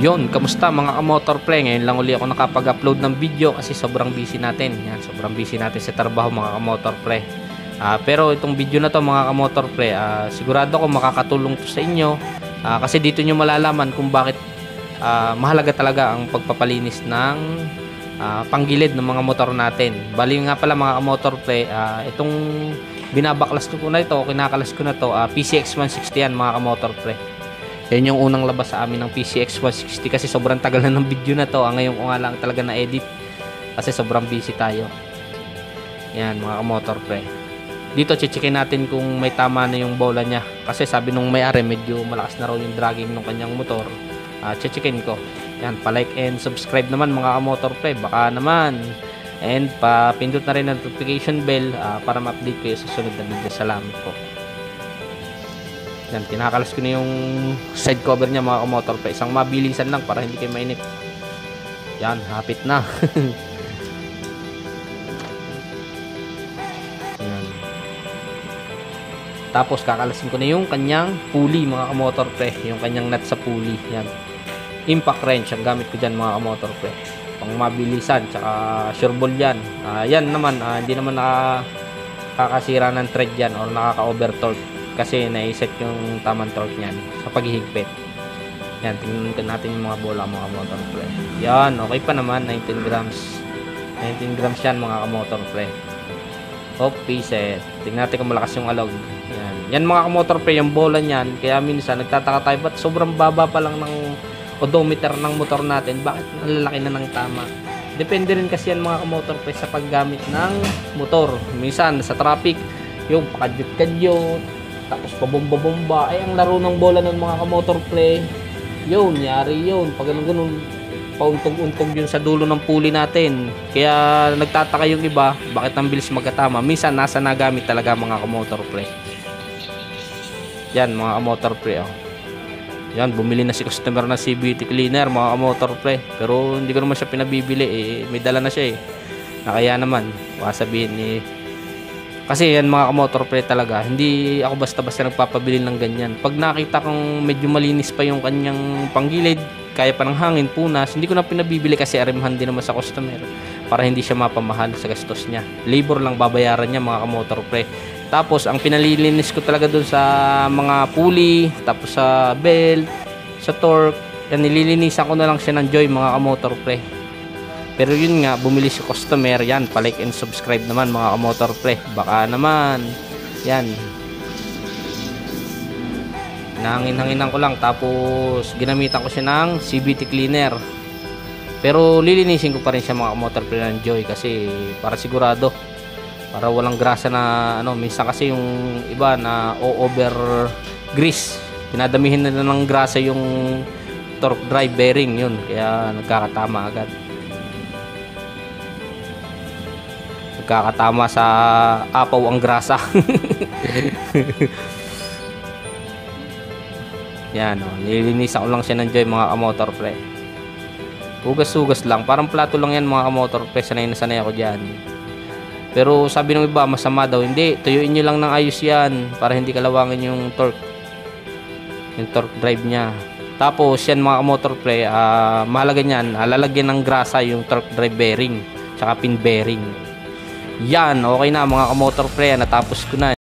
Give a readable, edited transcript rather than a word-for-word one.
Yon, kamusta mga ka-motor pre? Ngayon lang uli ako nakapag-upload ng video kasi sobrang busy natin. Yan, sobrang busy natin sa trabaho mga ka-motor pre. Pero itong video na to mga ka-motor pre, sigurado ko makakatulong to sa inyo. Kasi dito nyo malalaman kung bakit mahalaga talaga ang pagpapalinis ng panggilid ng mga motor natin. Bali nga pala mga ka-motor pre, itong binabaklas ko na ito, kinakalas ko na to, PCX 160 yan mga ka-motor pre. Yan yung unang labas sa amin ng PCX 160 kasi sobrang tagal na ng video na to. Ngayon ko nga lang talaga na-edit kasi sobrang busy tayo. Yan mga ka-motor pre. Dito checkin natin kung may tama na yung bola niya. Kasi sabi nung may-ari medyo malakas na raw yung dragging ng kanyang motor. Checkin ko. Yan, pa-like and subscribe naman mga ka-motor pre. Baka naman. And pa-pindot na rin ang notification bell para ma-update kayo sa sunod na video. Salamat po. Yan, kinakalas ko na yung side cover niya mga ka-motor pre. Isang mabilisan lang para hindi kayo mainip. Yan, hapit na. Yan. Tapos kakalasin ko na yung kanyang pulley mga ka-motor pre. Yung kanyang nut sa pulley. Yan. Impact wrench ang gamit ko dyan mga ka-motor pre. Pang mabilisan, tsaka sure ball yan. Yan naman, hindi naman nakakasira ng thread yan or nakaka-over torque. Kasi naiset yung tamang torque niyan sa paghihigpit. Yan, tingnan natin yung mga bola mga motor pre. Yan, okay pa naman, 19 grams. 19 grams yan mga motor pre. Okay, set. Tingnan natin kung malakas yung alog. Yan, yan mga motor pre, yung bola niyan. Kaya minsan nagtataka tayo ba't sobrang baba pa lang ng odometer ng motor natin. Bakit nalalaki na ng tama? Depende rin kasi yan mga motor pre sa paggamit ng motor. Minsan sa traffic, yung pakadyot-kadyot, tapos pabomba-bomba, ay ang laro ng bola ng mga ka-motor play, yun, yari yun, pag ganun pauntog-untog yun sa dulo ng pulley natin. Kaya nagtataka yung iba, bakit ang bilis magkatama. Minsan nasa nagamit talaga mga ka-motor play. Yan mga ka-motor play, oh. Yan, bumili na si customer na CVT cleaner mga ka-motor play, pero hindi ko naman siya pinabibili, may dala na siya nakaya naman, baka sabihin kasi yan mga ka-motor pre talaga, hindi ako basta-basta nagpapabili ng ganyan. Pag nakita kong medyo malinis pa yung kanyang panggilid, kaya pa ng hangin, punas, hindi ko na pinabibili kasi arimhan din naman sa customer para hindi siya mapamahal sa gastos niya. Labor lang babayaran niya mga ka-motor pre. Tapos ang pinalilinis ko talaga dun sa mga pulley, tapos sa belt, sa torque, yan nililinisan ko na lang siya ng Joy mga ka-motor pre. Pero yun nga, bumili si customer, yan, pa-like and subscribe naman mga ka-motor pre. Baka naman, yan. Nahangin-hanginan ko lang, tapos ginamitan ko siya ng CVT cleaner. Pero lilinisin ko pa rin siya mga ka-motor pre ng Joy kasi para sigurado. Para walang grasa na, minsan kasi yung iba na over grease. Pinadamihin na ng grasa yung torque drive bearing yun. Kaya nagkakatama agad. Nagkakatama sa apaw ang grasa. Yan, nililinisan ko lang siya ng Joy mga ka-motor pre. Hugas-hugas lang, parang plato lang yan mga ka-motor pre. Sanay na sanay ako dyan. Pero sabi ng iba masama daw. Hindi, tuyuin nyo lang ng ayos yan para hindi kalawangin yung torque drive nya. Tapos yan mga ka-motor pre, mahalaga nyan, lalagyan ng grasa yung torque drive bearing tsaka pin bearing. Yan, okay na mga ka-motor pre, natapos ko na.